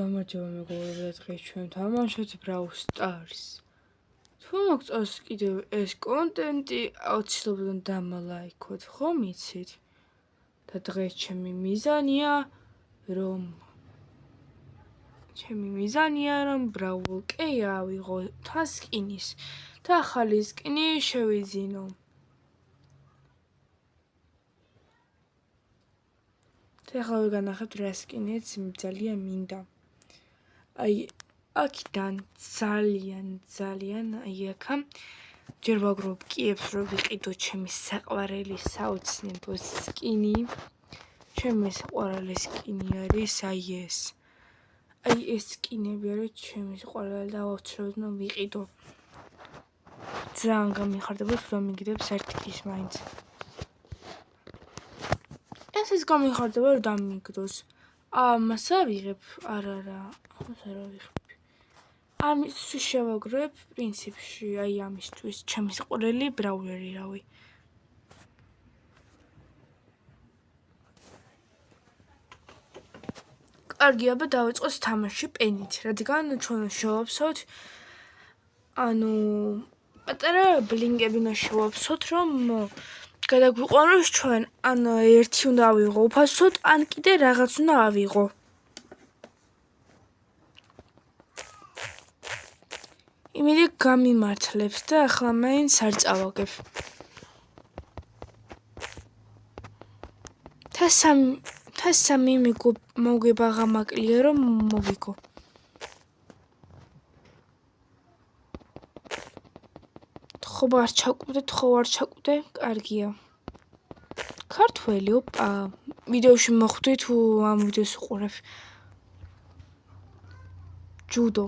გამარჯობა მეგობრებო, დღეს ჩვენ თამაშობთ Brawl Stars. თუ მოგწონს კიდევ ეს კონტენტი, აუცილებლად დამალაიქოთ, ხომ იცით? და დღეს ჩემი მიზანია რომ Brawl Key ავიღო თან სკინის და ახალი სკინი შევიძინო. ახლა ვიგანახებთ რა სკინიც ძალიან მინდა. აი აქიდან ძალიან აქა ჯერ ვაგროვებ რომ ვიყიდო ჩემი საყვარელი საოცნებო სკინი. ჩემი საყვარელი სკინი არის აი ეს სკინები არის ჩემი საყვარელი და აუცილებლად ვიყიდო. ძალიან გამიხარდებათ რომ მიგდებს ერთი ის მაინც. ეს გამიხარდება რომ დამიგდოს. ამას ავიღებ, არა, ამას არ ავიღებ. ამისთვის შევაგროვებ პრინციპში, აი ამისთვის, ჩემი საყვარელი ბრაულერი რავი. კარგი, აბა დავიწყოთ თამაში პენით, რადგან ჩვენ შევაფსოთ, პატარა ბლინკები უნდა შევაფსოთ, რომ გადაგვიყვანოს ჩვენ, ან ერთი უნდა ავიღო უფასოდ, ან კიდე რაღაც უნდა ავიღო. იმედი გამიმართლებს და ახლა მაინც არ წავაგებ. და სამი მოგებაღა მაკლია რომ მოვიგო. ხო არ ჩაკვდე, კარგია. ქართველი, ოპა, ვიდეოში მოხვდი თუ ამ ვიდეოს უყურებ. ჯუდო.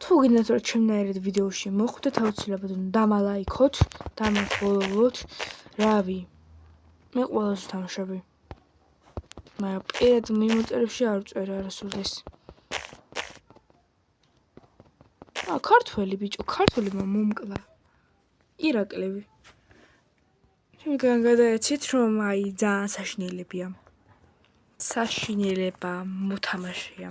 თუ გინდათ რომ ჩემნაირად ვიდეოში მოხვდეთ, აუცილებლად დამალაიქოთ, დამიფოლოვოთ, რავი. მე ყველას ვთამაშები. მაგრამ პირად მიმოწერებში არ ვწერ არასოდეს ეს. ქართველი ბიჭო, ქართველი მომკლა. ირაკლები. შემდგომ გადაეცით რომ აი ძალიან საშინელებია. საშინელება მოთამაშეა.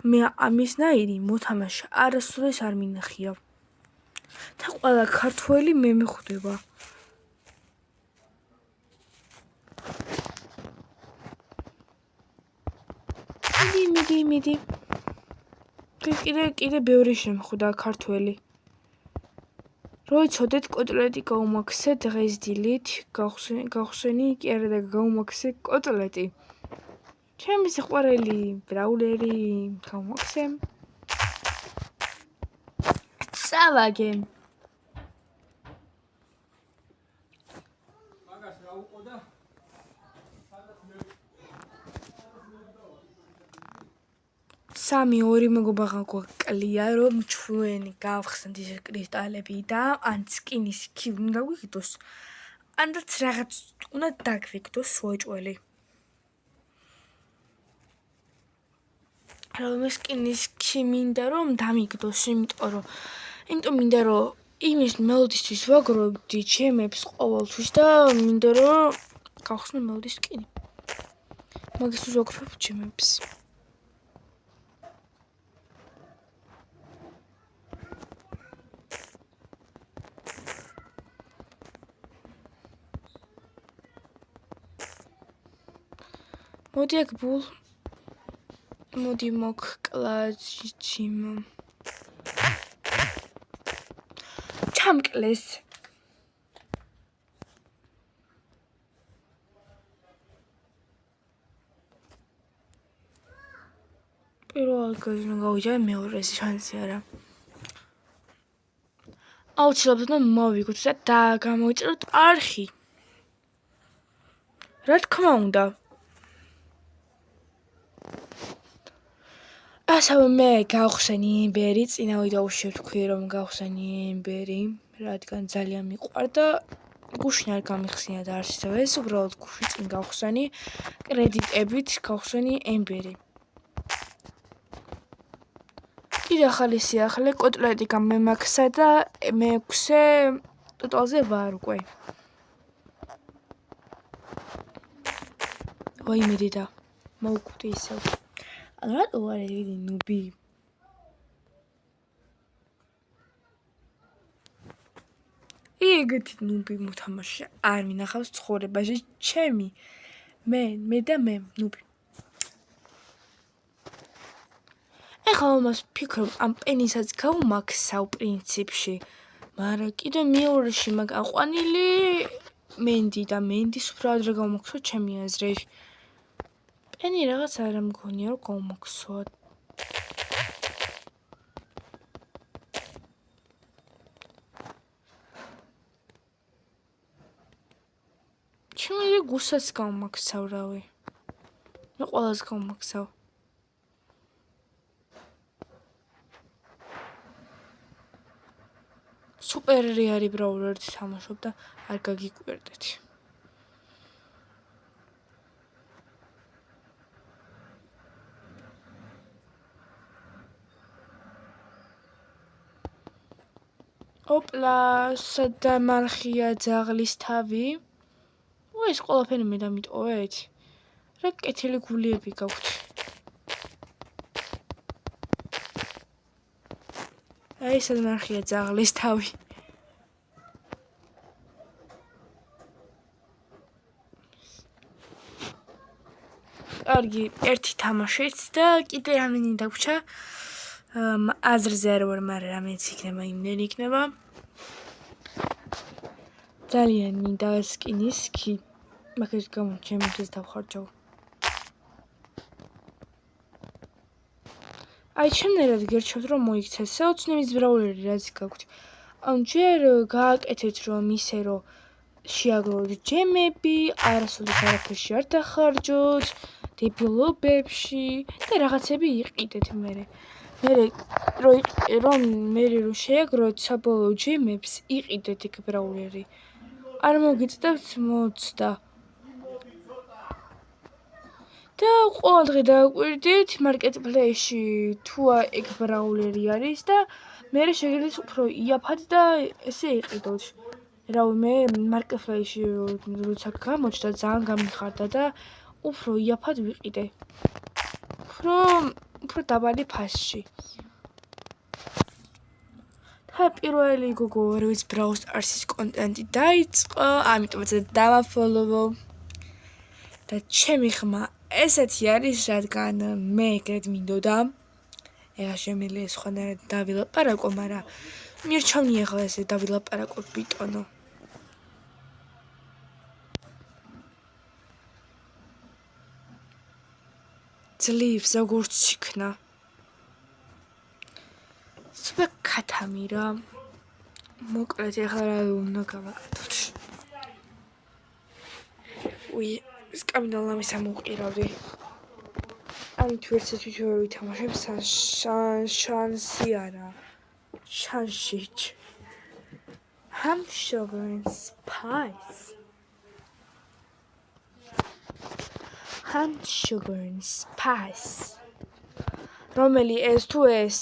მე ამისნაირი მოთამაშე არასოდეს არ მინახია. და ყველა ქართველი მე მეხვდება. მიდი. კიდე ბევრი შემხვდა ქართველი. როიცოდეთ კოტლეტი გაუმაქსე დღეს დილით, გავხსენი კი არა და გაუმაქსე კოტლეტი. ჩემი საყვარელი ბრაულერი გავუმაქსე. წავაგე. მაგას რა უყოდა? სამი ორი მეგობაღა გვაკლია რომ ჩვენ გავხსნათ ეს კრისტალები და ან სკინის ქი უნდა გვიგდოს, ანაც რაღაც უნდა დაგვიგდოს სუეჭველი. რომ სკინის ქი მინდა რომ დამიგდოს, იმიტომ მინდა რომ იმის მელოდისთვის ვაგროვდი ჩემებს ყოველთვის და მინდა რომ გავხსნო მელოდის სკინი. მაგისთვის ვაგროვებ ჩემებს. მოდი აქ ბულ. მოდი მოგკლაჩიმ. ჩამკლეს. პირველ გაზნა გავიჯა მეორე შანსი არა. აუცილებლად მოვიგოთ და გამოვიწეროთ არხი. რა თქმა უნდა. ასევე მე გავხსენი ემბერი, წინა ვიდეოში ვთქვი რომ გავხსენი ემბერი, რადგან ძალიან მიყვარდა. გუშინ არ გამიხსენა და არც ისევ ეს, უბრალოდ გუშინ წინ გავხსენი კრედიტებით გავხსენი ემბერი. კიდე ახალი სიახლე კოტლეტი გამემაქსა და მე-6 ტოტალზე ვარ უკვე. ვაიმე დედა. მოვკვდი ისევ. ანუ რატო ვარ ეგეთი ნუბი? ეგეთი ნუბი მოთამაშე არ მინახავს ცხოვრებაში ჩემი. მე და მე ნუბი. ეხლა ამას ფიქრობ ამ პენისაც გავმაქსავ პრინციპში. მაგრამ კიდე მეორეში მაგ აყვანილი მენდი და მენდის უფრო ადრე გავმაქსო ჩემი აზრით. პენი რაღაც არ მგონია რომ გავმაქსო. ჩემი გუსაც გავმაქსავ რავი. მე ყველას გავმაქსავ. სუპერ რეალი ბრაულერით თამაშობ და არ გაგიკვირდეთ. ოპლა, სადამარხია ძაღლის თავი. ეს ყველაფერი მე დამიტოვეთ. რა კეთილი გულიები გაქვთ. აი სადამარხია ძაღლის თავი. კარგი, ერთი თამაშიც და კიდე რამდენი დაგვრჩა. აზრზე არ ვარ, მაგრამ რამეც იქნება, იმდენი იქნება. ძალიან მინდა სკინის კი. მაგის გამო ჩემი დღეს დავხარჯავ. აი შემნერად გერჩევთ რომ მოიქცეთ საოცნების ბრაულერი რაც გაქვთ. ანუ ჯერ გააკეთეთ რომ ისე რომ შეაგროვოთ ჯემები, არასოდეს არაფერში არ დახარჯოთ, დებილობებში და რაღაცები იყიდეთ მერე. რომ შეაგროვოთ საბოლოო ჯემებს, იყიდეთ იქ ბრაულერი. არ მოგიწევთ მოცდა. და ყოველ დღე დააკვირდით მარკეტპლეისში თუ ეგ ბრაულერი არის და მე შეგიძლიათ უფრო იაფად და ესე იყიდოთ. რავი მე მარკეტპლეისში როცა გამოჩნდა ძალიან გამიხარდა და უფრო იაფად ვიყიდე. უფრო დაბალი ფასში. და პირველი გოგო როიც Brawl Stars-ის კონტენტი დაიწყო, ამიტომაც დავაფოლოვო. და ჩემი ხმა ესეთი არის, რადგან მე ეგრეთ მინდოდა. ეხლა შემიძლია სხვანაირად დავილაპარაკო, მაგრამ მირჩევნი ახლა ესე დავილაპარაკო ბიტონო. ძლივს როგორც იქნა. სუპერ კათამი რა. მოკლედ ახლა რა უნდა გავაკეთოთ. სკამინალამის ამოყირავდი. ამით ვერცეთ ვერ ვითამაშებ შანსი არა. შანშიჩ. Ham sugar and spice. Ham sugar and spice. რომელი ეს თუ ეს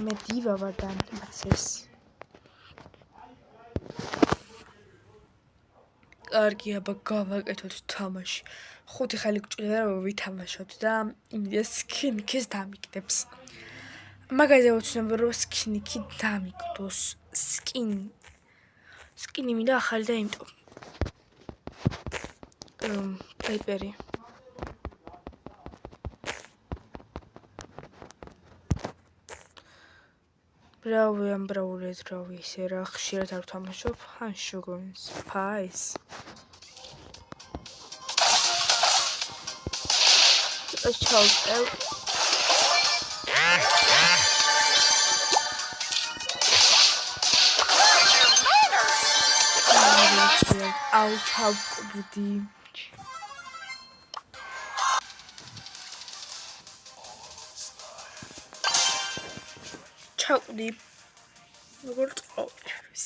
მე დივა ვარ და ეს კარგი აბა გავაკეთოთ თამაში. 5 ხელი გჭირდება რომ ვითამაშოთ და იმის სკინკის დამიგდებს. მაგაზე ვუცნობ რომ სკინკი დამიგდოს. სკინი მინდა ახალი და იმიტომ. პეიპერი. რავი ამ ბრაულერს რავი ისე რა ხშირად არ ვთამაშობ. Ham sugar and spice. ჩავწევ. აუ ჩავკვდი. ჩავკვდი. როგორ წავიდეს.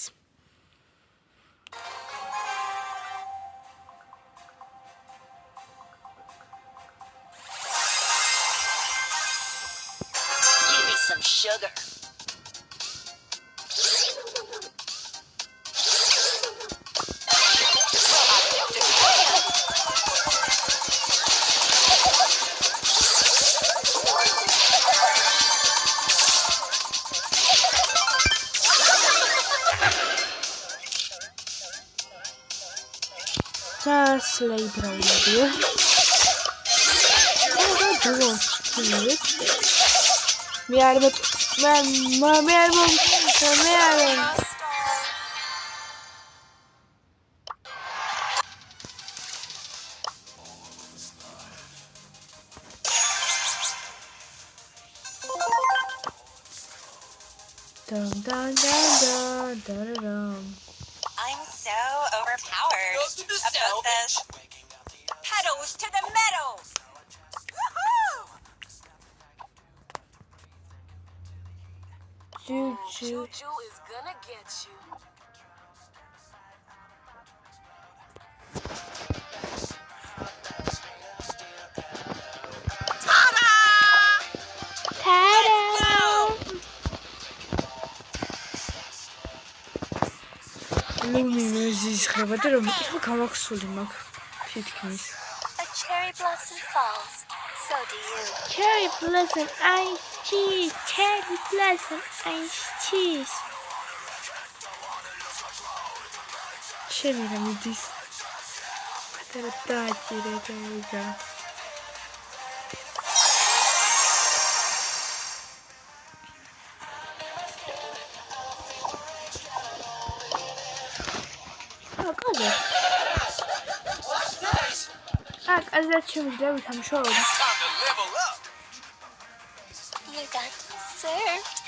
Give me some sugar. სლეი ბრაუნებია. მე არ I'm so overpowered. About this. Pedals to the metal. Woohoo! Juju is gonna get you. ლუმინოზის ხრება და რომ მეკითხა გამახსული მაქვს თითქმის. A cherry blossom falls. So do you. Cherry blossom ice cheese, cherry blossom ice cheese. შენი რა მიდის? პატარა დააჭირე და Azat şimdi ვითამშო. You got served.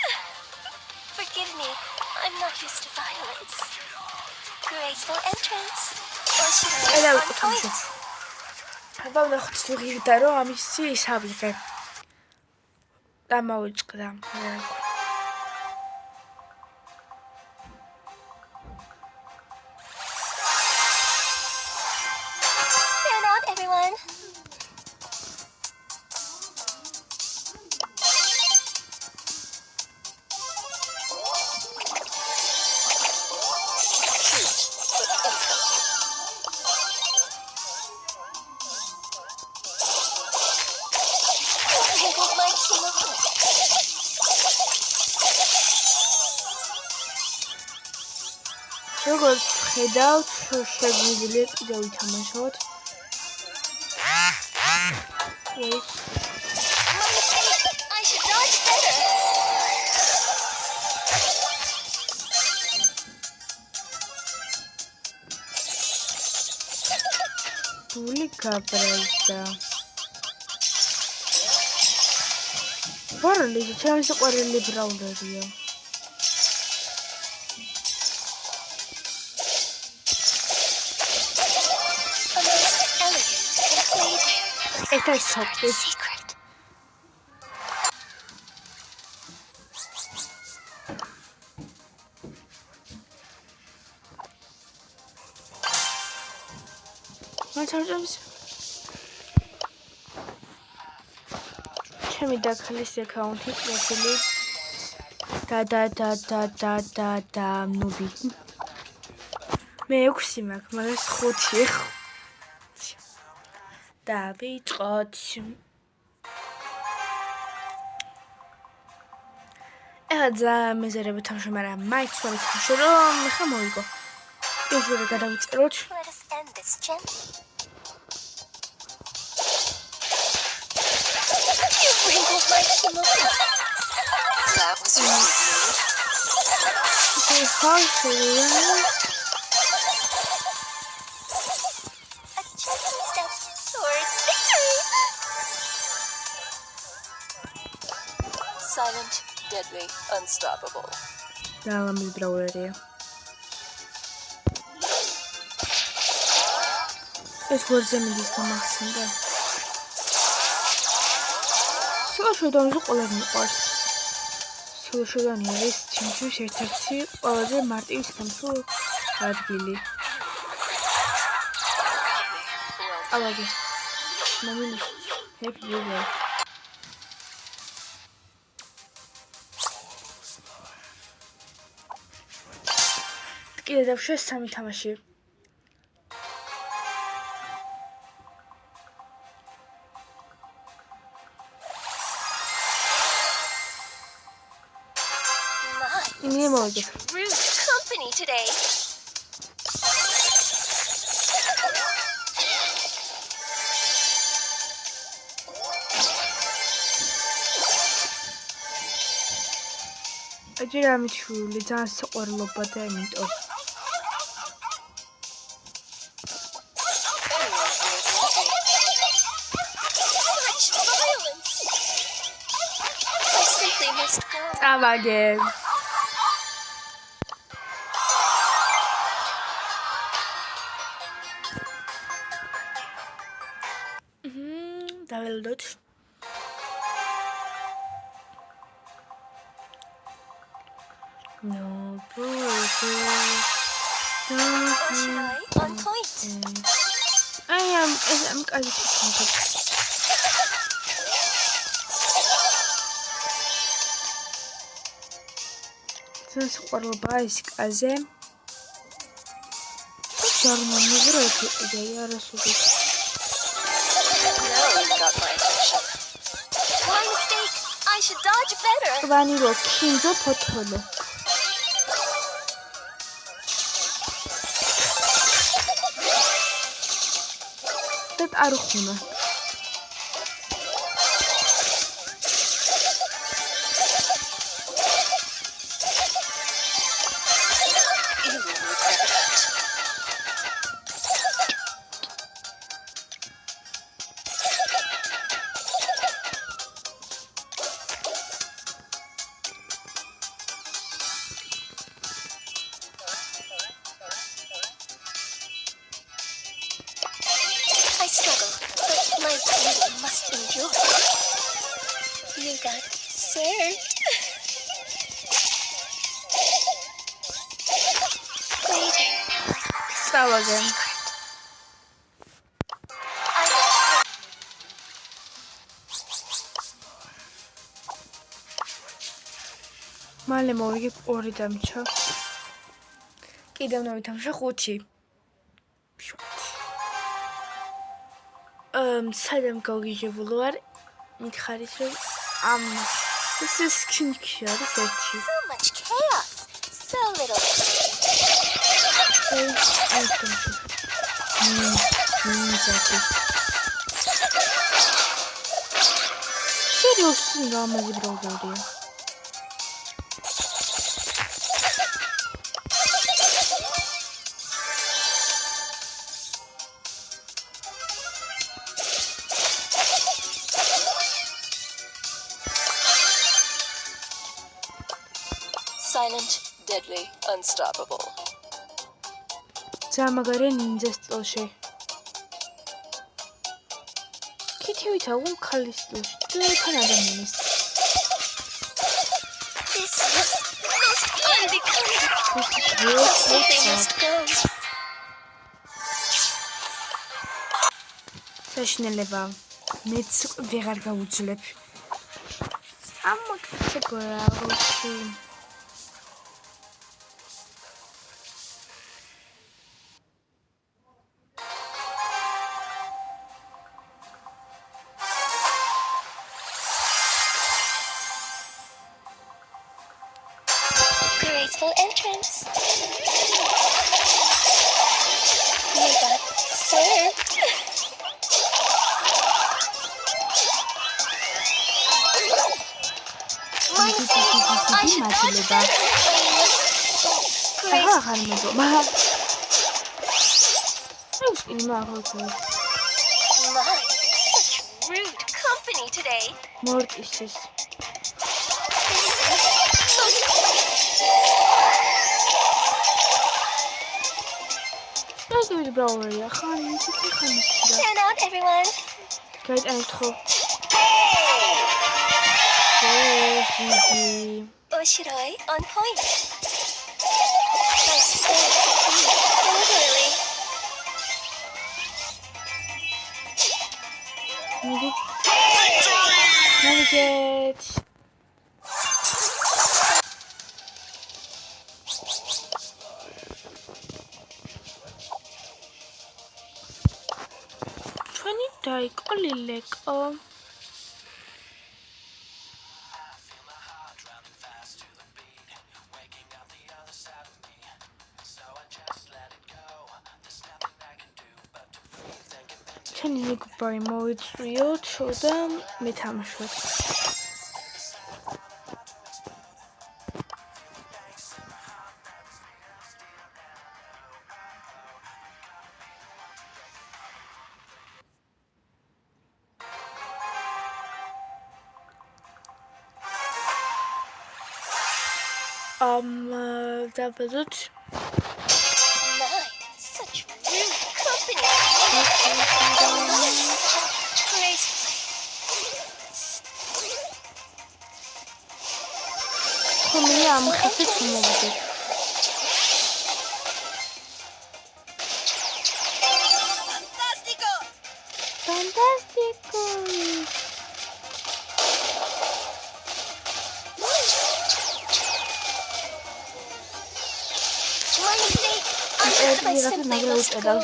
Forgive me, I'm not used to violence. Graceful entrance. Or should I Έλα on ვითამშო. point? აბა ნახოთ თუ ღირდა რომ ამისი ისავიღე. დამავიწყდა. Turn on, everyone. Wrinkles my chin. როგორც ხედავთ, შეგვიძლია კიდევ ვითამაშოთ. Wait. My mistake. I should dodge better. Tuli გაბრაზდა. ვარლი, ჩემი საყვარელი ბრაუნერია. A most elegant and played ეს არის სოფტის. secret. მართალს ჩემი დაქლის აკაუნთი პროფილი და ნუბი მე 6 მაქვს მაგას 5 ეხ დავიწყოთ ეხლა მეზერები თამშო მაგრამ მაინც თამშო რომ ხა მოიგო პირველი გადავიწეროთ Let us end this gently. You wrinkled my chin. That was really rude. ხალხი A gentle step towards victory. Silent, deadly, unstoppable. დალამი ბრაულერია ეს გვერდზე მიდის გამახსენდა სულშოდანზე ყველა მიყვარს სულშოდანი არის ჩემთვის ერთ-ერთი ყველაზე მარტივი სამსუ ადგილი ალაგი მომილი happy birthday კიდე დავშვე 3 თამაში My, such rude company today. ვიდრე რამიშვილი ძალიან სიყვარულობა და იმიტომ. წავაგე. დაველოდოთ. No, on point. I am კაზეთი. ეს სიყვარულობაა ის კაზე. ჯარმა მიგროთი და არასოდეს. My mistake. I should dodge better. ვანილო კინძო ფოთოლო. და არ ხუნა. I struggle, but my body must endure. You got served. Waiting. წავაგე. მალე მოვიგე 2 დამჩა. კიდევ ნავითამშე 5. სადამ გავგიჟებული ვარ. მითხარით რომ this is kinky არის ერთი. So much chaos. So little. Seriously, ramazı brawler'ı. Silent, deadly, unstoppable. Zamagare ninja stilში. Kitty თაგვ ქალის სტილში. თან ადამიანის. This is most unbecoming. Something must go. საშინელება. მეც ვეღარ გავუძლებ. ამაკაცე გრაუში. Graceful entrance. You got served. My mistake. I should dodge better. Aha, harmozoma. იმაღლო. My, such rude company today. მორტისის. ეს ვიდეო ბრავერია, ხანი, ხანი. Stand out, everyone. გაიტანეთ ხო? Oshiroi on point. I stand literally. Navigate. ჩვენი დაიკო ლილეკო. ჩვენი გუბარი მოვიწვიოთ და მეთამაშოთ. დავბაზოთ. My, such rude company. Gracefully. ხომი ამ ხეთით მოვიდეთ. Fantástico. Wednesday, I hope I simply must go.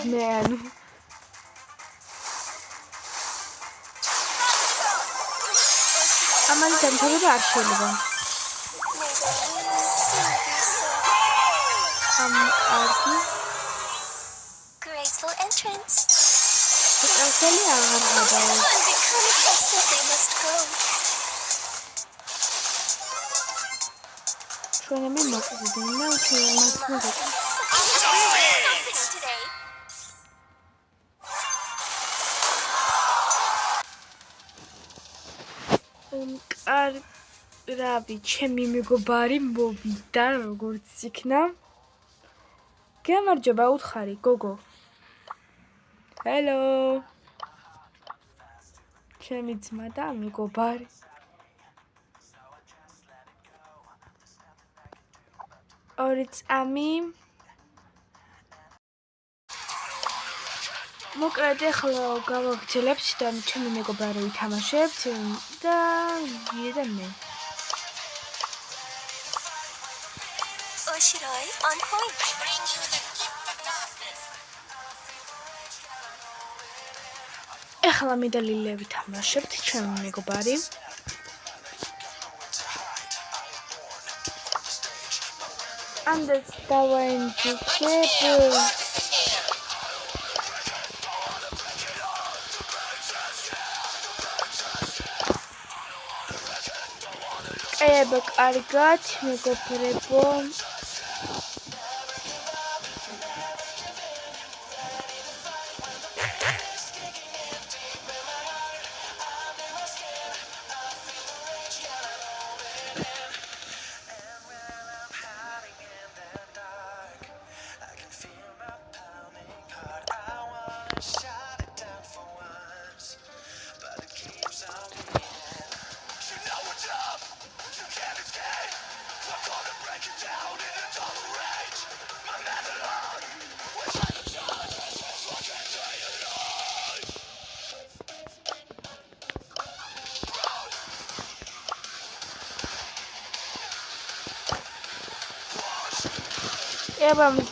ამან დამთავრება არ შეიძლება. კარგი. Graceful entrance. წელი აღარ გადავა. Unbecoming, I simply must go. ჩვენები მოკლდნენ და ჩვენ მას მოვიდა. Today. რავი, ჩემი მეგობარი მოვიდა, როგორც იქნა. გემარჯობა, უთხარი, გოგო. ჰელო. ჩემი ძმა და მეგობარი. ორი წამი. მოკლედ ახლა გავაგრძელებთ და ჩემი მეგობარი ვითამაშებთ და ვიდე მე. Oshiroi on point. Bring you the gift of darkness. ახლა მე და ლილე ვითამაშებთ ჩემი მეგობარი. ანდაც დავაინჯიქებ. ება კარგად, მეგობრებო. ება მის